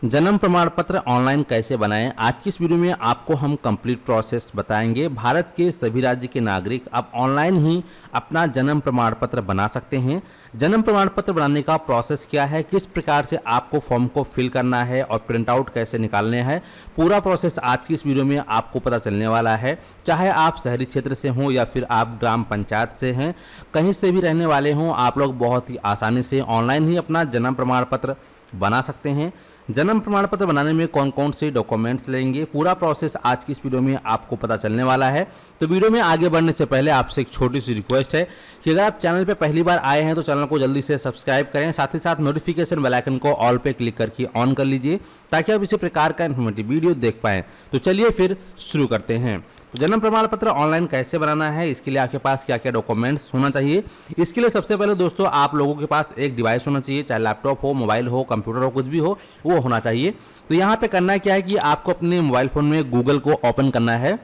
जन्म प्रमाण पत्र ऑनलाइन कैसे बनाएं। आज की इस वीडियो में आपको हम कंप्लीट प्रोसेस बताएंगे। भारत के सभी राज्य के नागरिक अब ऑनलाइन ही अपना जन्म प्रमाण पत्र बना सकते हैं। जन्म प्रमाण पत्र बनाने का प्रोसेस क्या है, किस प्रकार से आपको फॉर्म को फिल करना है और प्रिंट आउट कैसे निकालने हैं, पूरा प्रोसेस आज की इस वीडियो में आपको पता चलने वाला है। चाहे आप शहरी क्षेत्र से हों या फिर आप ग्राम पंचायत से हैं, कहीं से भी रहने वाले हों, आप लोग बहुत ही आसानी से ऑनलाइन ही अपना जन्म प्रमाण पत्र बना सकते हैं। जन्म प्रमाण पत्र बनाने में कौन कौन से डॉक्यूमेंट्स लेंगे, पूरा प्रोसेस आज की इस वीडियो में आपको पता चलने वाला है। तो वीडियो में आगे बढ़ने से पहले आपसे एक छोटी सी रिक्वेस्ट है कि अगर आप चैनल पे पहली बार आए हैं तो चैनल को जल्दी से सब्सक्राइब करें, साथ ही साथ नोटिफिकेशन बेल आइकन को ऑल पे क्लिक करके ऑन कर लीजिए ताकि आप इसी प्रकार का इन्फॉर्मेटिव वीडियो देख पाएँ। तो चलिए फिर शुरू करते हैं। तो जन्म प्रमाण पत्र ऑनलाइन कैसे बनाना है, इसके लिए आपके पास क्या क्या डॉक्यूमेंट्स होना चाहिए। इसके लिए सबसे पहले दोस्तों आप लोगों के पास एक डिवाइस होना चाहिए, चाहे लैपटॉप हो, मोबाइल हो, कंप्यूटर हो, कुछ भी हो, वो होना चाहिए। तो यहाँ पे करना क्या है कि आपको अपने मोबाइल फोन में गूगल को ओपन करना है।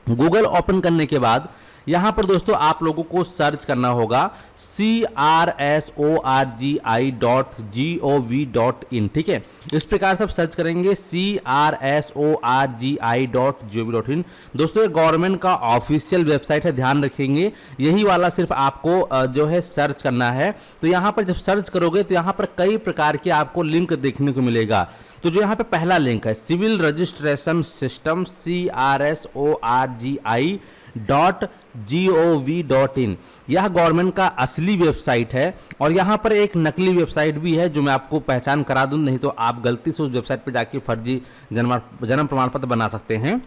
गूगल ओपन करने के बाद यहाँ पर दोस्तों आप लोगों को सर्च करना होगा crsorgi.gov.in। ठीक है, इस प्रकार से आप सर्च करेंगे crsorgi.gov.in। दोस्तों ये गवर्नमेंट का ऑफिशियल वेबसाइट है, ध्यान रखेंगे यही वाला सिर्फ आपको जो है सर्च करना है। तो यहाँ पर जब सर्च करोगे तो यहाँ पर कई प्रकार के आपको लिंक देखने को मिलेगा। तो जो यहाँ पे पहला लिंक है सिविल रजिस्ट्रेशन सिस्टम crsorgi.gov.in, यह गवर्नमेंट का असली वेबसाइट है। और यहाँ पर एक नकली वेबसाइट भी है जो मैं आपको पहचान करा दूं, नहीं तो आप गलती से उस वेबसाइट पर जाके फर्जी जन्म प्रमाण पत्र बना सकते हैं।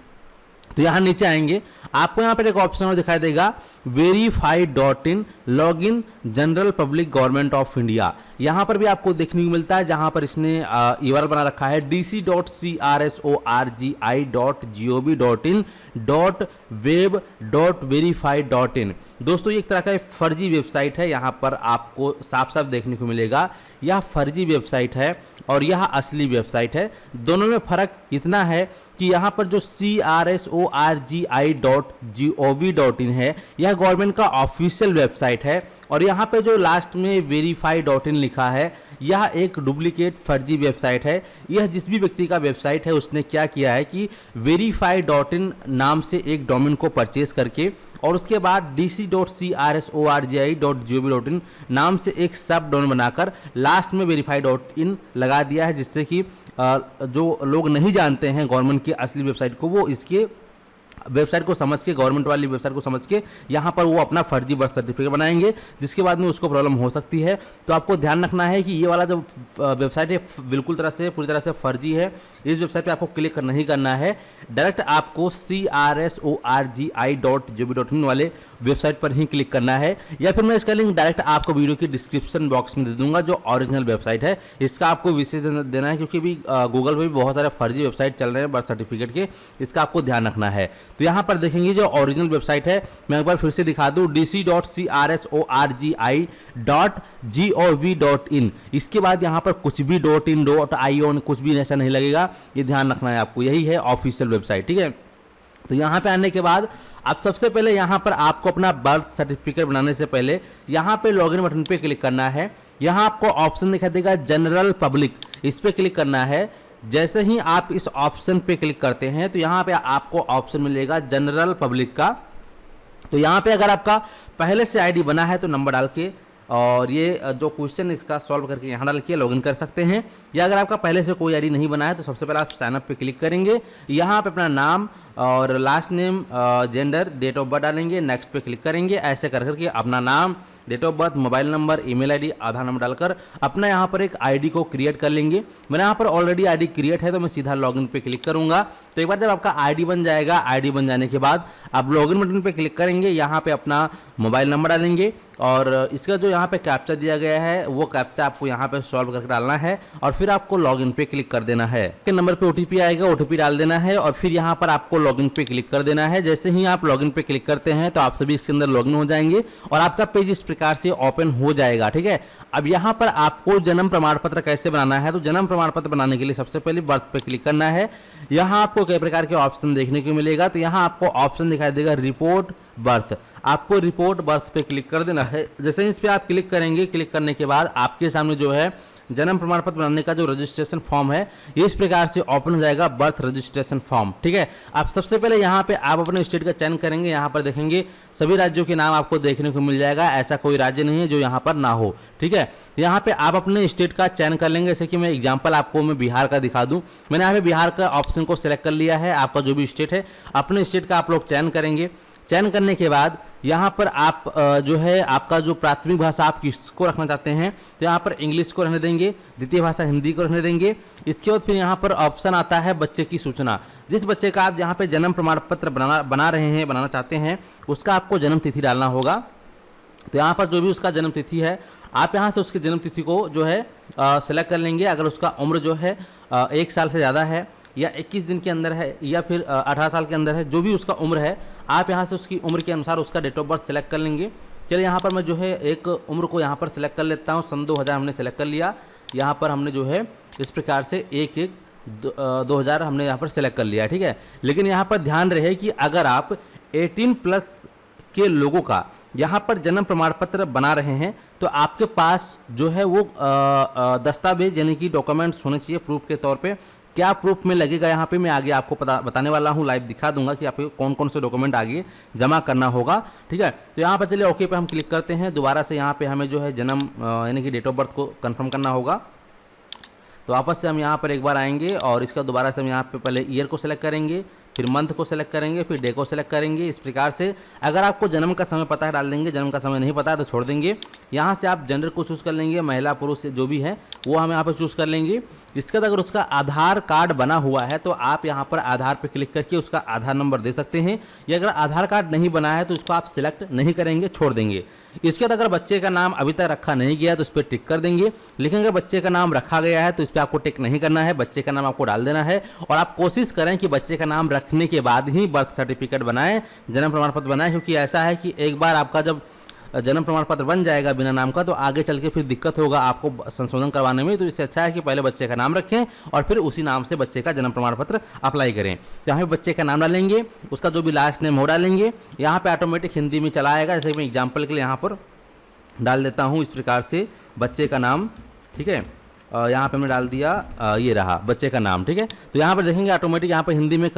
तो यहाँ नीचे आएंगे, आपको यहाँ पर एक ऑप्शन और दिखाई देगा वेरीफाइड.in login general public government of India. यहाँ पर भी आपको देखने को मिलता है जहाँ पर इसने URL बना रखा है dc.crsorgi.gov.in.web.verify.in। दोस्तों ये एक तरह का फर्जी वेबसाइट है, यहाँ पर आपको साफ साफ देखने को मिलेगा यह फर्जी वेबसाइट है और यह असली वेबसाइट है। दोनों में फर्क इतना है कि यहाँ पर जो crsorgi.gov.in है यह गवर्नमेंट का ऑफिशियल वेबसाइट है, और यहाँ पे जो लास्ट में वेरीफाई.in लिखा है यह एक डुप्लीकेट फर्जी वेबसाइट है। यह जिस भी व्यक्ति का वेबसाइट है उसने क्या किया है कि वेरीफाई.in नाम से एक डोमेन को परचेज करके और उसके बाद dc.crsorgi.gov.in नाम से एक सब डोमेन बनाकर लास्ट में वेरीफाई.in लगा दिया है, जिससे कि जो लोग नहीं जानते हैं गवर्नमेंट की असली वेबसाइट को, वो इसके वेबसाइट को समझ के, गवर्नमेंट वाली वेबसाइट को समझ के यहाँ पर वो अपना फर्जी बर्थ सर्टिफिकेट बनाएंगे, जिसके बाद में उसको प्रॉब्लम हो सकती है। तो आपको ध्यान रखना है कि ये वाला जो वेबसाइट है बिल्कुल पूरी तरह से फर्जी है। इस वेबसाइट पे आपको क्लिक नहीं करना है, डायरेक्ट आपको crsorgi.gov.in वाले वेबसाइट पर ही क्लिक करना है, या फिर मैं इसका लिंक डायरेक्ट आपको वीडियो की डिस्क्रिप्शन बॉक्स में दे दूंगा जो ओरिजिनल वेबसाइट है। इसका आपको विशेष देना है क्योंकि भी गूगल पर भी बहुत सारे फर्जी वेबसाइट चल रहे हैं बर्थ सर्टिफिकेट के, इसका आपको ध्यान रखना है। तो यहाँ पर देखेंगे जो ओरिजिनल वेबसाइट है, मैं एक बार फिर से दिखा दूं dc.crsorgi.gov.in। इसके बाद यहाँ पर कुछ भी .in .io कुछ भी ऐसा नहीं लगेगा, ये ध्यान रखना है आपको, यही है ऑफिशियल वेबसाइट। ठीक है, तो यहाँ पे आने के बाद अब सबसे पहले यहाँ पर आपको अपना बर्थ सर्टिफिकेट बनाने से पहले यहाँ पे लॉगिन बटन पे क्लिक करना है। यहाँ आपको ऑप्शन दिखाई देगा जनरल पब्लिक, इस पे क्लिक करना है। जैसे ही आप इस ऑप्शन पे क्लिक करते हैं तो यहाँ पे आपको ऑप्शन मिलेगा जनरल पब्लिक का। तो यहाँ पे अगर आपका पहले से आईडी बना है तो नंबर डाल के और ये जो क्वेश्चन इसका सॉल्व करके यहाँ डाल के लॉगिन कर सकते हैं, या अगर आपका पहले से कोई आईडी नहीं बना है तो सबसे पहले आप साइन अप पे क्लिक करेंगे। यहाँ पे अपना नाम और last name, gender, date of birth डालेंगे, नेक्स्ट पे क्लिक करेंगे। ऐसे कर करके अपना नाम, date of birth, mobile number, email ID, Aadhaar number डालकर अपना यहाँ पर एक आईडी को क्रिएट कर लेंगे। मेरा यहाँ पर ऑलरेडी आईडी क्रिएट है तो मैं सीधा लॉगिन पे क्लिक करूंगा। तो एक बार जब आपका आईडी बन जाएगा, आईडी बन जाने के बाद आप लॉगिन बटन पे क्लिक करेंगे, यहाँ पे अपना मोबाइल नंबर डालेंगे और इसका जो यहाँ पे कैप्चा दिया गया है वो कैप्चा आपको यहाँ पे सॉल्व करके डालना है और फिर आपको लॉगिन पे क्लिक कर देना है। के नंबर पे ओटीपी आएगा, ओटीपी डाल देना है और फिर यहाँ पर आपको लॉगिन पे क्लिक कर देना है। जैसे ही आप लॉगिन पे क्लिक करते हैं तो आप सभी इसके अंदर लॉगिन हो जाएंगे और आपका पेज इस प्रकार से ओपन हो जाएगा। ठीक है, अब यहाँ पर आपको जन्म प्रमाण पत्र कैसे बनाना है, तो जन्म प्रमाण पत्र बनाने के लिए सबसे पहले बर्थ पे क्लिक करना है। यहाँ आपको कई प्रकार के ऑप्शन देखने को मिलेगा, तो यहाँ आपको ऑप्शन दिखाई देगा रिपोर्ट बर्थ, आपको रिपोर्ट बर्थ पे क्लिक कर देना है। जैसे इस पे आप क्लिक करेंगे, क्लिक करने के बाद आपके सामने जो है जन्म प्रमाण पत्र बनाने का जो रजिस्ट्रेशन फॉर्म है ये इस प्रकार से ओपन हो जाएगा, बर्थ रजिस्ट्रेशन फॉर्म। ठीक है, आप सबसे पहले यहाँ पे आप अपने स्टेट का चयन करेंगे। यहाँ पर देखेंगे सभी राज्यों के नाम आपको देखने को मिल जाएगा, ऐसा कोई राज्य नहीं है जो यहाँ पर ना हो। ठीक है, तो यहाँ पे आप अपने स्टेट का चयन कर लेंगे। जैसे कि मैं एग्जांपल आपको मैं बिहार का दिखा दूं, मैंने यहाँ पे बिहार का ऑप्शन को सिलेक्ट कर लिया है। आपका जो भी स्टेट है अपने स्टेट का आप लोग चयन करेंगे। चयन करने के बाद यहाँ पर आप जो है आपका जो प्राथमिक भाषा आप किसको रखना चाहते हैं, तो यहाँ पर इंग्लिश को रहने देंगे, द्वितीय भाषा हिंदी को रहने देंगे। इसके बाद फिर यहाँ पर ऑप्शन आता है बच्चे की सूचना। जिस बच्चे का आप यहाँ पे जन्म प्रमाण पत्र बनाना चाहते हैं उसका आपको जन्म तिथि डालना होगा। तो यहाँ पर जो भी उसका जन्म तिथि है आप यहाँ से उसकी जन्म तिथि को जो है सेलेक्ट कर लेंगे। अगर उसका उम्र जो है 1 साल से ज़्यादा है या 21 दिन के अंदर है या फिर 18 साल के अंदर है, जो भी उसका उम्र है आप यहाँ से उसकी उम्र के अनुसार उसका डेट ऑफ बर्थ सेलेक्ट कर लेंगे। चलिए यहाँ पर मैं जो है एक उम्र को यहाँ पर सेलेक्ट कर लेता हूँ। सन 2000 हमने सेलेक्ट कर लिया। यहाँ पर हमने जो है इस प्रकार से 1/1/2000 हमने यहाँ पर सेलेक्ट कर लिया। ठीक है, लेकिन यहाँ पर ध्यान रहे कि अगर आप 18+ के लोगों का यहाँ पर जन्म प्रमाण पत्र बना रहे हैं तो आपके पास जो है वो दस्तावेज यानी कि डॉक्यूमेंट्स होने चाहिए प्रूफ के तौर पे। क्या प्रूफ में लगेगा यहाँ पे मैं आगे आपको बताने वाला हूँ, लाइव दिखा दूंगा कि आपको कौन कौन से डॉक्यूमेंट आगे जमा करना होगा। ठीक है, तो यहाँ पर चलिए ओके पे हम क्लिक करते हैं। दोबारा से यहाँ पे हमें जो है जन्म यानी कि डेट ऑफ बर्थ को कंफर्म करना होगा। तो वापस से हम यहाँ पर एक बार आएंगे और इसका दोबारा से हम यहाँ पे पहले ईयर को सेलेक्ट करेंगे, फिर मंथ को सेलेक्ट करेंगे, फिर डे को सेलेक्ट करेंगे। इस प्रकार से अगर आपको जन्म का समय पता है डाल देंगे, जन्म का समय नहीं पता है तो छोड़ देंगे। यहाँ से आप जेंडर को चूज़ कर लेंगे, महिला पुरुष जो भी है वो हम यहाँ पर चूज़ कर लेंगे। इसके बाद अगर उसका आधार कार्ड बना हुआ है तो आप यहाँ पर आधार पर क्लिक करके उसका आधार नंबर दे सकते हैं, या अगर आधार कार्ड नहीं बना है तो उसको आप सिलेक्ट नहीं करेंगे, छोड़ देंगे। इसके बाद अगर बच्चे का नाम अभी तक रखा नहीं गया तो उस पर टिक कर देंगे, लेकिन अगर बच्चे का नाम रखा गया है तो इस पर आपको टिक नहीं करना है, बच्चे का नाम आपको डाल देना है। और आप कोशिश करें कि बच्चे का नाम रखने के बाद ही बर्थ सर्टिफिकेट बनाएं, जन्म प्रमाण पत्र बनाएं, क्योंकि ऐसा है कि एक बार आपका जब जन्म प्रमाण पत्र बन जाएगा बिना नाम का तो आगे चल के फिर दिक्कत होगा आपको संशोधन करवाने में। तो इससे अच्छा है कि पहले बच्चे का नाम रखें और फिर उसी नाम से बच्चे का जन्म प्रमाण पत्र अप्लाई करें। तो यहाँ पे बच्चे का नाम डालेंगे, उसका जो भी लास्ट नेम हो डालेंगे। यहाँ पे ऑटोमेटिक हिंदी में चला आएगा। जैसे मैं एग्जाम्पल के लिए यहाँ पर डाल देता हूँ इस प्रकार से बच्चे का नाम। ठीक है, यहाँ पे हमने डाल दिया ये रहा बच्चे का नाम। ठीक है, तो यहाँ पर देखेंगे ऑटोमेटिक यहाँ पर हिंदी में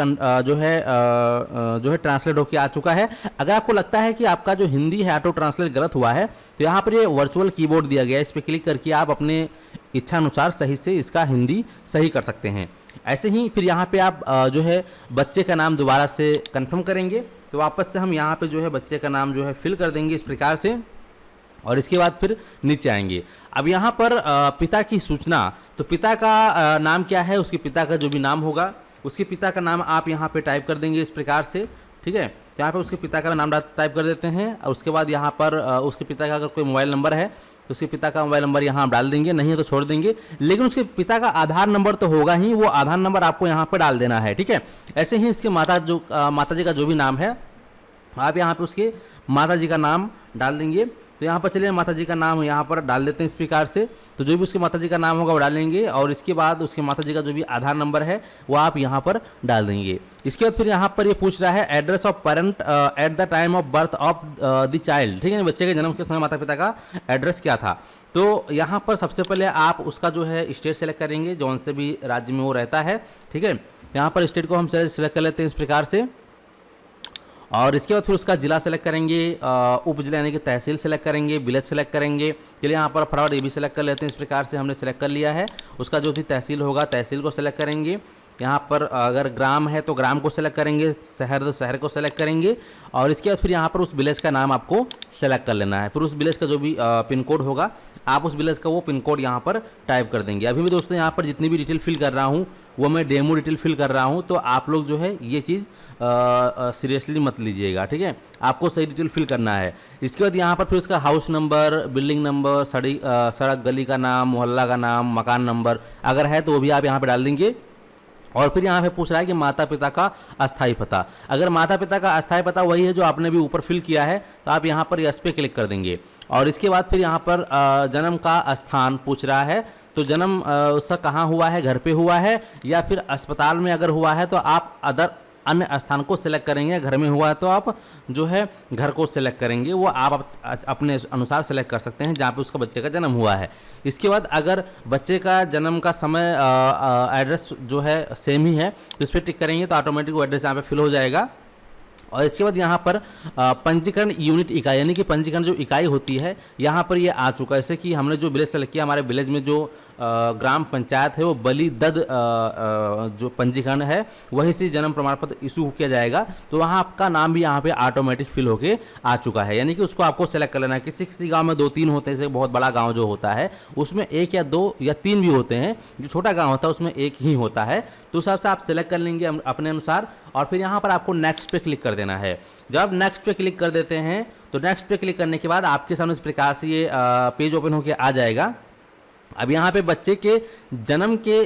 जो है ट्रांसलेट होकर आ चुका है। अगर आपको लगता है कि आपका जो हिंदी है ऑटो ट्रांसलेट गलत हुआ है तो यहाँ पर ये वर्चुअल कीबोर्ड दिया गया है, इस पर क्लिक करके आप अपने इच्छा अनुसार सही से इसका हिंदी सही कर सकते हैं। ऐसे ही फिर यहाँ पे आप जो है बच्चे का नाम दोबारा से कंफर्म करेंगे। तो वापस से हम यहाँ पे जो है बच्चे का नाम जो है फिल कर देंगे इस प्रकार से, और इसके बाद फिर नीचे आएंगे। अब यहाँ पर पिता की सूचना, तो पिता का नाम क्या है, उसके पिता का जो भी नाम होगा उसके पिता का नाम आप यहाँ पे टाइप कर देंगे इस प्रकार से। ठीक है, तो यहाँ पे उसके पिता का नाम टाइप कर देते हैं और उसके बाद यहाँ पर उसके पिता का अगर कोई मोबाइल नंबर है तो उसके पिता का मोबाइल नंबर यहाँ डाल देंगे, नहीं है तो छोड़ देंगे। लेकिन उसके पिता का आधार नंबर तो होगा ही, वो आधार नंबर आपको यहाँ पर डाल देना है। ठीक है, ऐसे ही इसके माता जी का जो भी नाम है आप यहाँ पे उसके माता जी का नाम डाल देंगे। तो यहाँ पर चलिए माता जी का नाम यहाँ पर डाल देते हैं इस प्रकार से। तो जो भी उसके माता जी का नाम होगा वो डालेंगे और इसके बाद उसके माता जी का जो भी आधार नंबर है वो आप यहाँ पर डाल देंगे। इसके बाद फिर यहाँ पर ये पूछ रहा है address of parent at the time of birth of the child. ठीक है, बच्चे के जन्म के समय माता पिता का एड्रेस क्या था। तो यहाँ पर सबसे पहले आप उसका जो है स्टेट सेलेक्ट करेंगे, जौन से भी राज्य में वो रहता है। ठीक है, यहाँ पर स्टेट को हम सेलेक्ट कर लेते हैं इस प्रकार से, और इसके बाद फिर उसका जिला सेलेक्ट करेंगे, उप जिला यानी कि तहसील सेलेक्ट करेंगे, विलेज सेलेक्ट करेंगे। चलिए यहाँ पर फटाफट ये भी सेलेक्ट कर लेते हैं। इस प्रकार से हमने सेलेक्ट कर लिया है। उसका जो भी तहसील होगा तहसील को सेलेक्ट करेंगे। यहाँ पर अगर ग्राम है तो ग्राम को सेलेक्ट करेंगे, शहर तो शहर को सेलेक्ट करेंगे, और इसके बाद फिर यहाँ पर उस विलेज का नाम आपको सेलेक्ट कर लेना है। फिर उस विलेज का जो भी पिन कोड होगा आप उस विलेज का वो पिन कोड यहाँ पर टाइप कर देंगे। अभी भी दोस्तों यहाँ पर जितनी भी डिटेल फिल कर रहा हूँ वो मैं डेमो डिटेल फिल कर रहा हूँ, तो आप लोग जो है ये चीज़ सीरियसली मत लीजिएगा। ठीक है, आपको सही डिटेल फिल करना है। इसके बाद यहाँ पर फिर उसका हाउस नंबर, बिल्डिंग नंबर, सड़क गली का नाम, मोहल्ला का नाम, मकान नंबर अगर है तो वो भी आप यहाँ पर डाल देंगे। और फिर यहाँ पे पूछ रहा है कि माता पिता का अस्थाई पता। अगर माता पिता का अस्थाई पता वही है जो आपने भी ऊपर फिल किया है तो आप यहाँ पर यस पे क्लिक कर देंगे। और इसके बाद फिर यहाँ पर जन्म का स्थान पूछ रहा है, तो जन्म उसका कहाँ हुआ है, घर पे हुआ है या फिर अस्पताल में अगर हुआ है तो आप अदर अन्य स्थान को सिलेक्ट करेंगे। घर में हुआ है तो आप जो है घर को सिलेक्ट करेंगे, वो आप अपने अनुसार सेलेक्ट कर सकते हैं जहाँ पे उसका बच्चे का जन्म हुआ है। इसके बाद अगर बच्चे का जन्म का समय एड्रेस जो है सेम ही है तो इस पर टिक करेंगे तो ऑटोमेटिक वो एड्रेस यहाँ पे फिल हो जाएगा। और इसके बाद यहाँ पर पंजीकरण यूनिट इकाई यानी कि पंजीकरण जो इकाई होती है यहाँ पर ये आ चुका है। जैसे कि हमने जो विलेज सेलेक्ट किया, हमारे विलेज में जो ग्राम पंचायत है वो बलिदद जो पंजीकरण है वहीं से जन्म प्रमाण पत्र इशू किया जाएगा। तो वहाँ आपका नाम भी यहाँ पे ऑटोमेटिक फिल होके आ चुका है, यानी कि उसको आपको सेलेक्ट कर लेना है। किसी किसी गांव में 2-3 होते हैं, जैसे बहुत बड़ा गांव जो होता है उसमें 1 या 2 या 3 भी होते हैं, जो छोटा गाँव होता है उसमें 1 ही होता है। तो उस हिसाब से आप सेलेक्ट कर लेंगे अपने अनुसार और फिर यहाँ पर आपको नेक्स्ट पे क्लिक कर देना है। जब नेक्स्ट पे क्लिक कर देते हैं तो नेक्स्ट पे क्लिक करने के बाद आपके सामने इस प्रकार से ये पेज ओपन होकर आ जाएगा। अब यहाँ पे बच्चे के जन्म के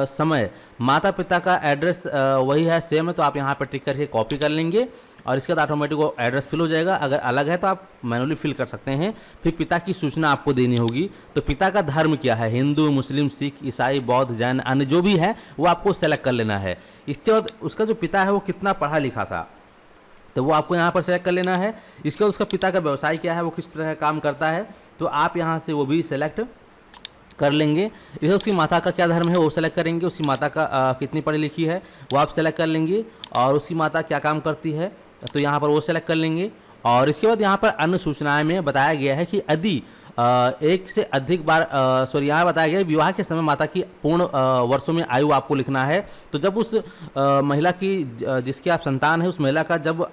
समय माता पिता का एड्रेस वही है, सेम है, तो आप यहाँ पर टिक करके कॉपी कर लेंगे और इसके बाद ऑटोमेटिक वो एड्रेस फिल हो जाएगा। अगर अलग है तो आप मैनुअली फिल कर सकते हैं। फिर पिता की सूचना आपको देनी होगी, तो पिता का धर्म क्या है, हिंदू, मुस्लिम, सिख, ईसाई, बौद्ध, जैन, अन्य जो भी है वो आपको सेलेक्ट कर लेना है। इसके बाद उसका जो पिता है वो कितना पढ़ा लिखा था तो वो आपको यहाँ पर सेलेक्ट कर लेना है। इसके बाद उसका पिता का व्यवसाय क्या है, वो किस तरह का काम करता है, तो आप यहाँ से वो भी सेलेक्ट कर लेंगे। इसे उसकी माता का क्या धर्म है वो सेलेक्ट करेंगे, उसकी माता का कितनी पढ़ी लिखी है वो आप सेलेक्ट कर लेंगे और उसकी माता क्या काम करती है तो यहाँ पर वो सेलेक्ट कर लेंगे। और इसके बाद यहाँ पर अन्य सूचनाएं में बताया गया है कि यदि एक से अधिक बार यहाँ बताया गया है विवाह के समय माता की पूर्ण वर्षों में आयु आपको लिखना है। तो जब उस महिला की जिसकी आप संतान है उस महिला का जब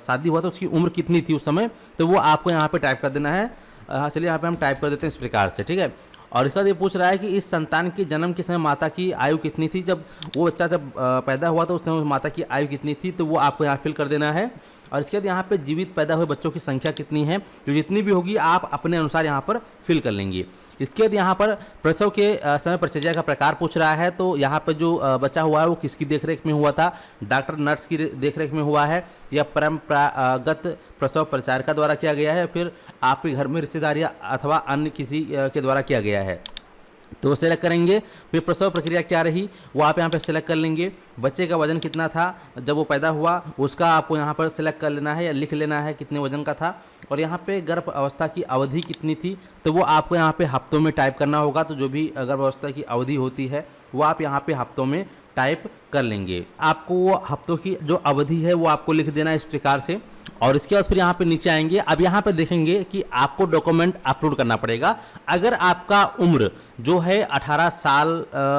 शादी हुआ तो उसकी उम्र कितनी थी उस समय, तो वो आपको यहाँ पे टाइप कर देना है। चलिए यहाँ पे हम टाइप कर देते हैं इस प्रकार से, ठीक है। और इसका ये पूछ रहा है कि इस संतान के जन्म के समय माता की आयु कितनी थी, जब वो बच्चा जब पैदा हुआ तो उस समय माता की आयु कितनी थी, तो वो आपको यहाँ फिल कर देना है। और इसके बाद यहाँ पे जीवित पैदा हुए बच्चों की संख्या कितनी है, जो जितनी भी होगी आप अपने अनुसार यहाँ पर फिल कर लेंगे। इसके बाद यहाँ पर प्रसव के समय परिचर्या का प्रकार पूछ रहा है, तो यहाँ पर जो बच्चा हुआ है वो किसकी देखरेख में हुआ था, डॉक्टर नर्स की देखरेख में हुआ है या परंपरागत प्रसव परिचारिका द्वारा किया गया है, फिर आपके घर में रिश्तेदार या अथवा अन्य किसी के द्वारा किया गया है, तो सेलेक्ट करेंगे। फिर प्रसव प्रक्रिया क्या रही वो आप यहाँ पे सेलेक्ट कर लेंगे। बच्चे का वजन कितना था जब वो पैदा हुआ उसका आपको यहाँ पर सेलेक्ट कर लेना है या लिख लेना है कितने वजन का था। और यहाँ पे गर्भ अवस्था की अवधि कितनी थी तो वो आपको यहाँ पे हफ्तों में टाइप करना होगा। तो जो भी गर्भ अवस्था की अवधि होती है वो आप यहाँ पे हफ्तों में टाइप कर लेंगे। आपको वो हफ्तों की जो अवधि है वो आपको लिख देना है इस प्रकार से। और इसके बाद फिर यहाँ पे नीचे आएंगे। अब यहाँ पे देखेंगे कि आपको डॉक्यूमेंट अपलोड करना पड़ेगा। अगर आपका उम्र जो है 18 साल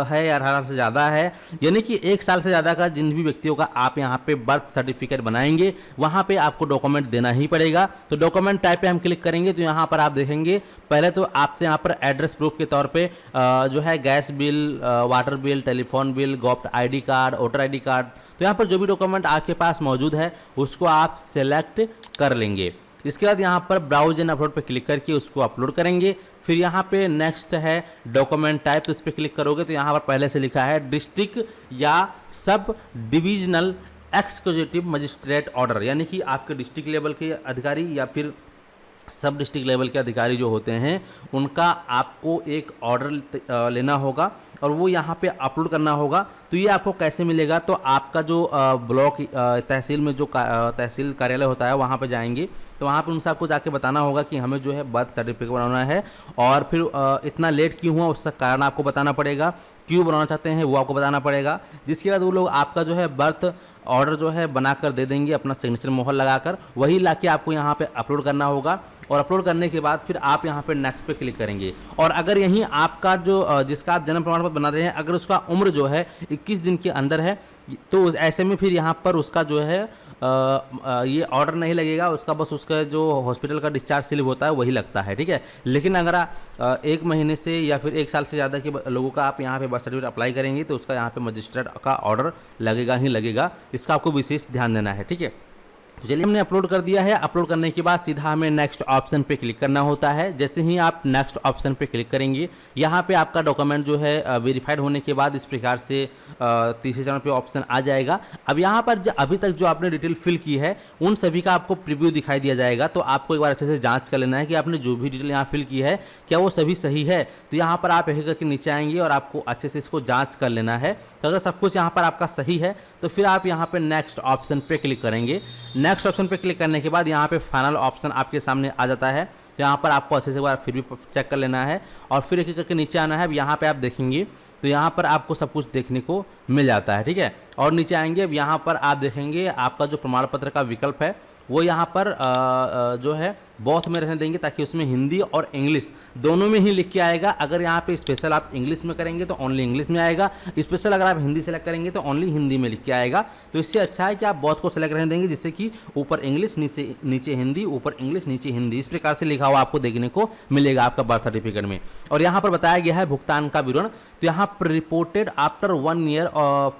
है या 18 से ज़्यादा है, यानी कि 1 साल से ज़्यादा का जिन भी व्यक्तियों का आप यहाँ पे बर्थ सर्टिफिकेट बनाएंगे वहाँ पे आपको डॉक्यूमेंट देना ही पड़ेगा। तो डॉक्यूमेंट टाइप पे हम क्लिक करेंगे तो यहाँ पर आप देखेंगे पहले तो आपसे यहाँ पर एड्रेस प्रूफ के तौर पे जो है gas bill, water bill, telephone bill, gov ID card, voter ID card, तो यहाँ पर जो भी डॉक्यूमेंट आपके पास मौजूद है उसको आप सेलेक्ट कर लेंगे। इसके बाद यहाँ पर ब्राउज एंड अपलोड पे क्लिक करके उसको अपलोड करेंगे। फिर यहाँ पे नेक्स्ट है डॉक्यूमेंट टाइप, तो इस पर क्लिक करोगे तो यहाँ पर पहले से लिखा है डिस्ट्रिक्ट या sub divisional executive magistrate order, यानी कि आपके डिस्ट्रिक्ट लेवल के अधिकारी या फिर सब डिस्ट्रिक्ट लेवल के अधिकारी जो होते हैं उनका आपको एक ऑर्डर लेना होगा और वो यहाँ पे अपलोड करना होगा। तो ये आपको कैसे मिलेगा, तो आपका जो ब्लॉक तहसील में जो तहसील कार्यालय होता है वहाँ पे जाएंगे तो वहाँ पर उनसे आपको जाके बताना होगा कि हमें जो है बर्थ सर्टिफिकेट बनाना है और फिर इतना लेट क्यों हुआ उसका कारण आपको बताना पड़ेगा, क्यों बनाना चाहते हैं वो आपको बताना पड़ेगा। जिसके बाद वो लोग आपका जो है बर्थ ऑर्डर जो है बनाकर दे देंगे अपना सिग्नेचर मोहर लगाकर, वही लाके आपको यहाँ पे अपलोड करना होगा। और अपलोड करने के बाद फिर आप यहाँ पे नेक्स्ट पे क्लिक करेंगे। और अगर यहीं आपका जो जिसका आप जन्म प्रमाण पत्र बना रहे हैं अगर उसका उम्र जो है 21 दिन के अंदर है तो ऐसे में फिर यहाँ पर उसका जो है ये ऑर्डर नहीं लगेगा, उसका बस उसका जो हॉस्पिटल का डिस्चार्ज स्लिप होता है वही लगता है, ठीक है। लेकिन अगर 1 महीने से या फिर 1 साल से ज़्यादा के लोगों का आप यहाँ पे बर्थ सर्टिफिकेट अप्लाई करेंगे तो उसका यहाँ पे मजिस्ट्रेट का ऑर्डर लगेगा ही लगेगा। इसका आपको विशेष ध्यान देना है, ठीक है। तो चलिए हमने अपलोड कर दिया है। अपलोड करने के बाद सीधा हमें नेक्स्ट ऑप्शन पे क्लिक करना होता है। जैसे ही आप नेक्स्ट ऑप्शन पे क्लिक करेंगे, यहाँ पे आपका डॉक्यूमेंट जो है वेरीफाइड होने के बाद इस प्रकार से तीसरे चरण पे ऑप्शन आ जाएगा। अब यहाँ पर अभी तक जो आपने डिटेल फिल की है उन सभी का आपको प्रीव्यू दिखाई दिया जाएगा। तो आपको एक बार अच्छे से जाँच कर लेना है कि आपने जो भी डिटेल यहाँ फिल की है क्या वो सभी सही है। तो यहाँ पर आप एक करके नीचे आएंगे और आपको अच्छे से इसको जाँच कर लेना है। तो अगर सब कुछ यहाँ पर आपका सही है तो फिर आप यहाँ पर नेक्स्ट ऑप्शन पे क्लिक करेंगे। नेक्स्ट ऑप्शन पे क्लिक करने के बाद यहाँ पे फाइनल ऑप्शन आपके सामने आ जाता है। तो यहाँ पर आपको अच्छे से एक बार फिर भी चेक कर लेना है और फिर एक एक करके नीचे आना है। अब यहाँ पे आप देखेंगे तो यहाँ पर आपको सब कुछ देखने को मिल जाता है, ठीक है। और नीचे आएंगे, अब यहाँ पर आप देखेंगे आपका जो प्रमाण पत्र का विकल्प है वो यहाँ पर जो है बोथ में रहने देंगे, ताकि उसमें हिंदी और इंग्लिश दोनों में ही लिख के आएगा। अगर यहाँ पे स्पेशल आप इंग्लिश में करेंगे तो ओनली इंग्लिश में आएगा, स्पेशल अगर आप हिंदी सेलेक्ट करेंगे तो ओनली हिंदी में लिख के आएगा। तो इससे अच्छा है कि आप बोथ को सेलेक्ट रहने देंगे, जिससे कि ऊपर इंग्लिश नीचे हिंदी, ऊपर इंग्लिश नीचे हिंदी, इस प्रकार से लिखा हुआ आपको देखने को मिलेगा आपका बर्थ सर्टिफिकेट में। और यहाँ पर बताया गया है भुगतान का विवरण। तो यहाँ पर reported after 1 year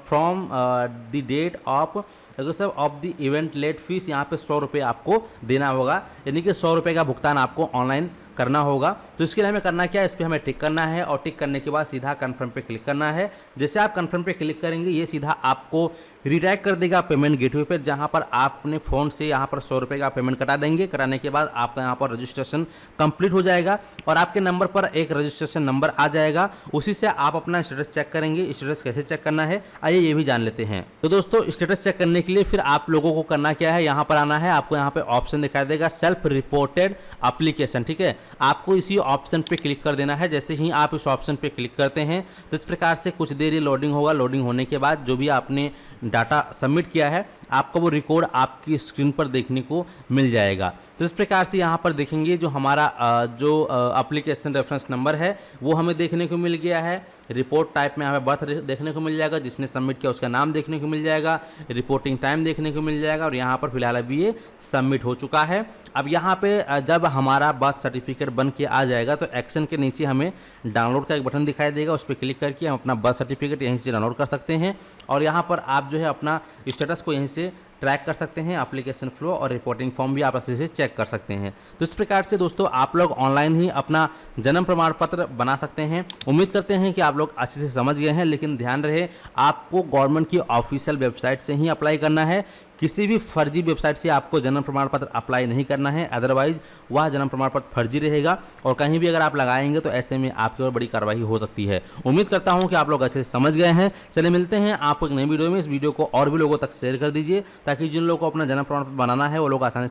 from the date of of the event late fees, यहाँ पे 100 रुपये आपको देना होगा, यानी कि 100 रुपये का भुगतान आपको ऑनलाइन करना होगा। तो इसके लिए हमें करना क्या है, इस पर हमें टिक करना है और टिक करने के बाद सीधा कन्फर्म पे क्लिक करना है। जैसे आप कन्फर्म पे क्लिक करेंगे ये सीधा आपको रिडायरेक्ट कर देगा पेमेंट गेटवे पर, जहां पर आप अपने फ़ोन से यहाँ पर 100 रुपये का पेमेंट कटा देंगे। कराने के बाद आपका यहाँ पर रजिस्ट्रेशन कंप्लीट हो जाएगा और आपके नंबर पर एक रजिस्ट्रेशन नंबर आ जाएगा। उसी से आप अपना स्टेटस चेक करेंगे। स्टेटस कैसे चेक करना है आइए ये भी जान लेते हैं। तो दोस्तों स्टेटस चेक करने के लिए फिर आप लोगों को करना क्या है, यहाँ पर आना है। आपको यहाँ पे ऑप्शन दिखाई देगा सेल्फ रिपोर्टेड एप्लीकेशन, ठीक है। आपको इसी ऑप्शन पे क्लिक कर देना है। जैसे ही आप इस ऑप्शन पे क्लिक करते हैं तो इस प्रकार से कुछ देर ये लोडिंग होगा। लोडिंग होने के बाद जो भी आपने डाटा सबमिट किया है आपको वो रिकॉर्ड आपकी स्क्रीन पर देखने को मिल जाएगा। तो इस प्रकार से यहाँ पर देखेंगे जो हमारा जो एप्लीकेशन रेफरेंस नंबर है वो हमें देखने को मिल गया है। रिपोर्ट टाइप में हमें बर्थ देखने को मिल जाएगा, जिसने सबमिट किया उसका नाम देखने को मिल जाएगा, रिपोर्टिंग टाइम देखने को मिल जाएगा और यहाँ पर फिलहाल अभी ये सबमिट हो चुका है। अब यहाँ पे जब हमारा बर्थ सर्टिफिकेट बन के आ जाएगा तो एक्शन के नीचे हमें डाउनलोड का एक बटन दिखाई देगा, उस पर क्लिक करके हम अपना बर्थ सर्टिफिकेट यहीं से डाउनलोड कर सकते हैं और यहाँ पर आप जो है अपना स्टेटस को यहीं से ट्रैक कर सकते हैं। एप्लीकेशन फ्लो और रिपोर्टिंग फॉर्म भी आप अच्छे से चेक कर सकते हैं। तो इस प्रकार से दोस्तों आप लोग ऑनलाइन ही अपना जन्म प्रमाण पत्र बना सकते हैं। उम्मीद करते हैं कि आप लोग अच्छे से समझ गए हैं, लेकिन ध्यान रहे आपको गवर्नमेंट की ऑफिशियल वेबसाइट से ही अप्लाई करना है। किसी भी फर्जी वेबसाइट से आपको जन्म प्रमाण पत्र अप्लाई नहीं करना है, अदरवाइज वह जन्म प्रमाण पत्र फर्जी रहेगा और कहीं भी अगर आप लगाएंगे तो ऐसे में आपके ऊपर बड़ी कार्रवाई हो सकती है। उम्मीद करता हूं कि आप लोग अच्छे से समझ गए हैं। चलिए मिलते हैं आपको एक नई वीडियो में। इस वीडियो को और भी लोगों तक शेयर कर दीजिए ताकि जिन लोगों को अपना जन्म प्रमाण पत्र बनाना है वो लोग आसानी